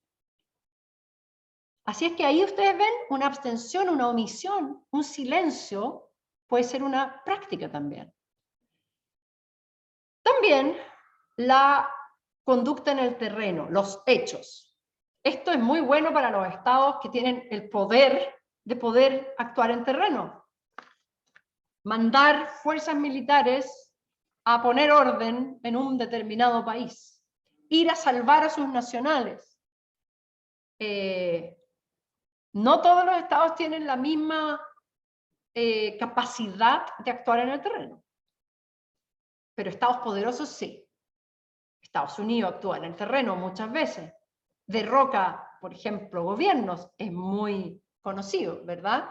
Así es que ahí ustedes ven una abstención, una omisión, un silencio, puede ser una práctica también. También la conducta en el terreno, los hechos. Esto es muy bueno para los estados que tienen el poder de poder actuar en terreno. Mandar fuerzas militares a poner orden en un determinado país. Ir a salvar a sus nacionales. No todos los estados tienen la misma capacidad de actuar en el terreno. Pero estados poderosos sí. Estados Unidos actúa en el terreno muchas veces. Derroca, por ejemplo, gobiernos, es muy conocido, ¿verdad?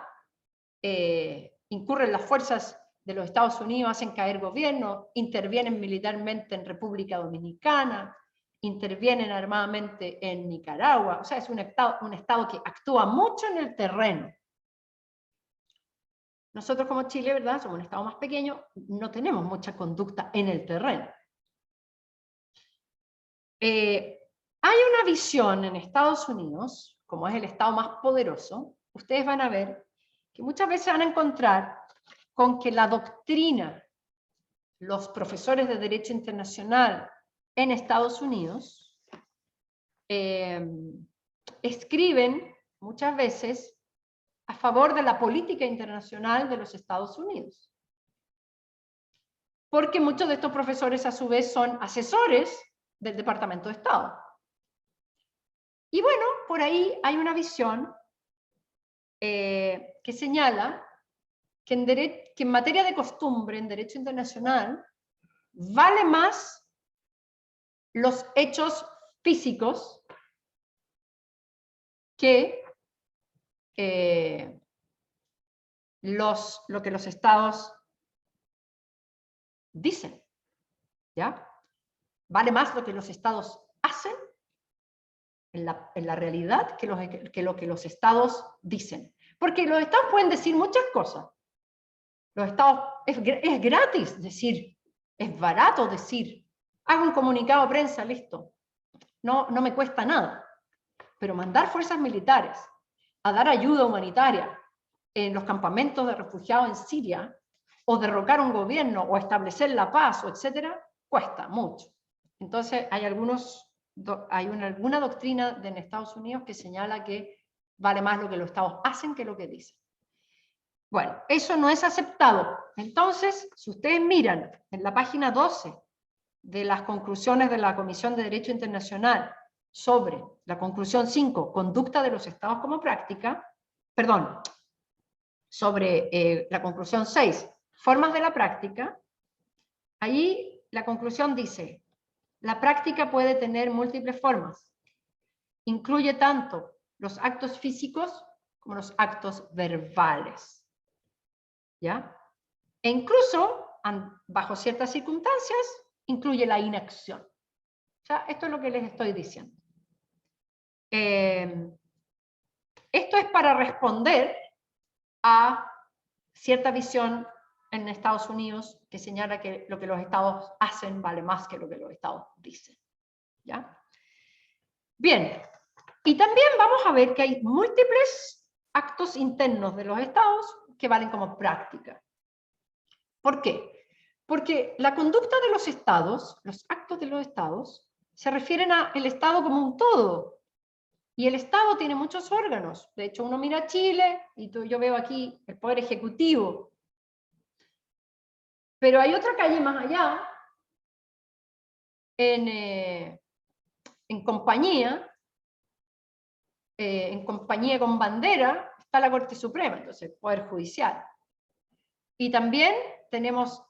Incurren las fuerzas de los Estados Unidos, hacen caer gobiernos, intervienen militarmente en República Dominicana, intervienen armadamente en Nicaragua, o sea, es un estado que actúa mucho en el terreno. Nosotros como Chile, ¿verdad? Somos un estado más pequeño, no tenemos mucha conducta en el terreno. Hay una visión en Estados Unidos, como es el estado más poderoso, ustedes van a ver que muchas veces van a encontrar con que la doctrina, los profesores de Derecho Internacional en Estados Unidos, escriben muchas veces a favor de la política internacional de los Estados Unidos. Porque muchos de estos profesores a su vez son asesores del Departamento de Estado. Y bueno, por ahí hay una visión que señala que en materia de costumbre, en derecho internacional, vale más los hechos físicos que lo que los estados dicen, ¿ya? vale más lo que los estados hacen en la realidad que lo que los estados dicen. Porque los estados pueden decir muchas cosas. Los estados, es gratis decir, es barato decir, hago un comunicado a prensa, listo. No me cuesta nada. Pero mandar fuerzas militares a dar ayuda humanitaria en los campamentos de refugiados en Siria, o derrocar un gobierno, o establecer la paz, o etcétera, cuesta mucho. Entonces hay alguna doctrina en Estados Unidos que señala que vale más lo que los estados hacen que lo que dicen. Bueno, eso no es aceptado. Entonces, si ustedes miran en la página 12 de las conclusiones de la Comisión de Derecho Internacional sobre la conclusión 5, conducta de los estados como práctica, perdón, sobre la conclusión 6, formas de la práctica, ahí la conclusión dice, la práctica puede tener múltiples formas. Incluye tanto los actos físicos como los actos verbales. ¿Ya? E incluso, bajo ciertas circunstancias, incluye la inacción. O sea, esto es lo que les estoy diciendo. Esto es para responder a cierta visión en Estados Unidos que señala que lo que los estados hacen vale más que lo que los estados dicen. ¿Ya? Bien, y también vamos a ver que hay múltiples actos internos de los estados que valen como práctica. ¿Por qué? Porque la conducta de los estados, los actos de los estados, se refieren al estado como un todo. Y el estado tiene muchos órganos. De hecho, uno mira Chile, y yo veo aquí el poder ejecutivo. Pero hay otra calle más allá, en compañía con bandera, está la Corte Suprema, entonces el Poder Judicial. Y también tenemos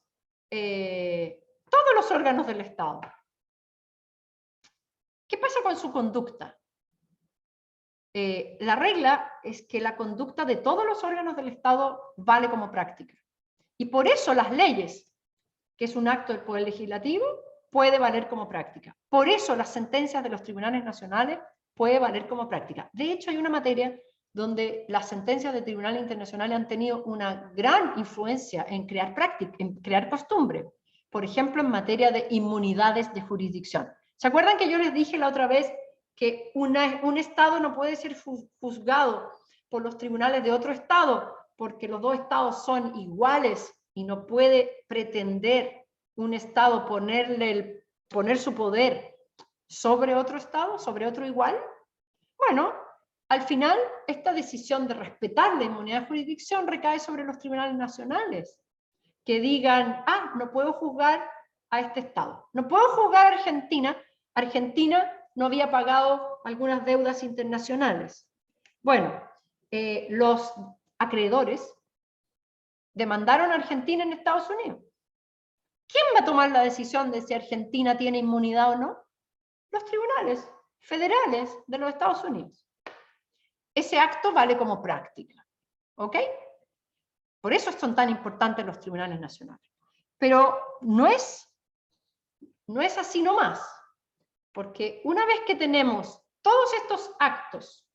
todos los órganos del Estado. ¿Qué pasa con su conducta? La regla es que la conducta de todos los órganos del Estado vale como práctica. Y por eso las leyes, que es un acto del Poder Legislativo, puede valer como práctica. Por eso las sentencias de los tribunales nacionales puede valer como práctica. De hecho, hay una materia donde las sentencias de tribunales internacionales han tenido una gran influencia en crear práctica, en crear costumbre. Por ejemplo, en materia de inmunidades de jurisdicción. ¿Se acuerdan que yo les dije la otra vez que un Estado no puede ser juzgado por los tribunales de otro Estado porque los dos Estados son iguales y no puede pretender un Estado poner su poder sobre otro Estado, sobre otro igual? Bueno, al final esta decisión de respetar la inmunidad de jurisdicción recae sobre los tribunales nacionales, que digan, no puedo juzgar a este Estado, no puedo juzgar a Argentina, Argentina no había pagado algunas deudas internacionales. Bueno, los acreedores demandaron a Argentina en Estados Unidos. ¿Quién va a tomar la decisión de si Argentina tiene inmunidad o no? Los tribunales federales de los Estados Unidos. Ese acto vale como práctica. ¿Ok? Por eso son tan importantes los tribunales nacionales. Pero no es así nomás. Porque una vez que tenemos todos estos actos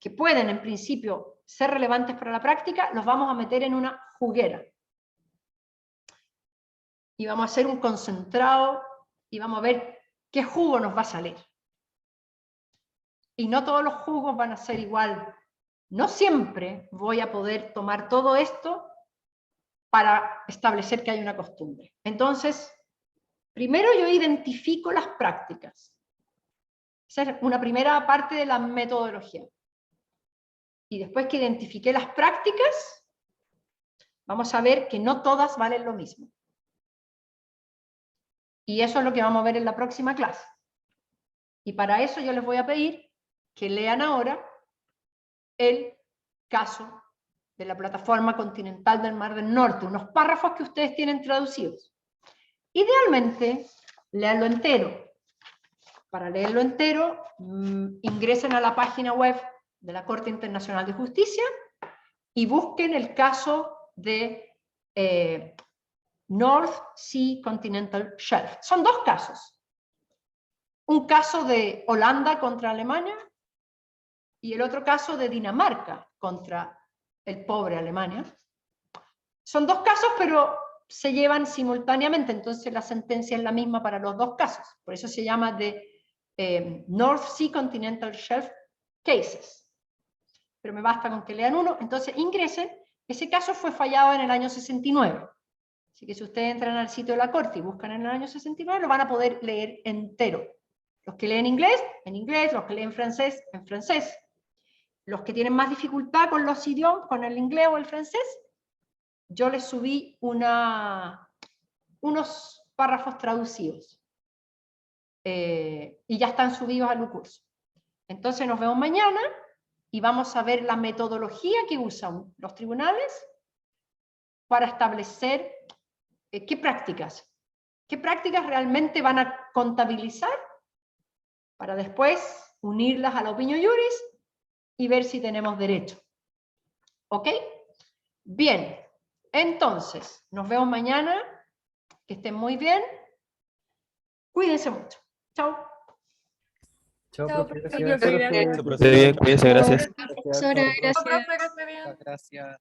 que pueden en principio ser relevantes para la práctica, los vamos a meter en una juguera. Y vamos a hacer un concentrado y vamos a ver qué jugo nos va a salir. Y no todos los jugos van a ser igual. No siempre voy a poder tomar todo esto para establecer que hay una costumbre. Entonces, primero yo identifico las prácticas. Esa es una primera parte de la metodología. Y después que identifiqué las prácticas, vamos a ver que no todas valen lo mismo. Y eso es lo que vamos a ver en la próxima clase. Y para eso yo les voy a pedir que lean ahora el caso de la plataforma continental del Mar del Norte, unos párrafos que ustedes tienen traducidos. Idealmente, leanlo entero. Para leerlo entero, ingresen a la página web de la Corte Internacional de Justicia y busquen el caso de North Sea Continental Shelf. Son dos casos. Un caso de Holanda contra Alemania y el otro caso de Dinamarca contra el pobre Alemania. Son dos casos, pero se llevan simultáneamente, entonces la sentencia es la misma para los dos casos. Por eso se llama de North Sea Continental Shelf Cases. Pero me basta con que lean uno, entonces ingresen. Ese caso fue fallado en el año 69. Así que si ustedes entran al sitio de la Corte y buscan en el año 69, lo van a poder leer entero. Los que leen inglés, en inglés, los que leen francés, en francés. Los que tienen más dificultad con los idiomas, con el inglés o el francés, yo les subí unos párrafos traducidos. Y ya están subidos al curso. Entonces nos vemos mañana y vamos a ver la metodología que usan los tribunales para establecer qué prácticas realmente van a contabilizar para después unirlas a la opinión juris y ver si tenemos derecho. ¿Ok? Bien, entonces, nos vemos mañana, que estén muy bien, cuídense mucho. Chao. Chao, Chao, profe. profe. Gracias. Esté bien, cuídense, gracias. Profesora, gracias. Profe, que esté bien. Gracias.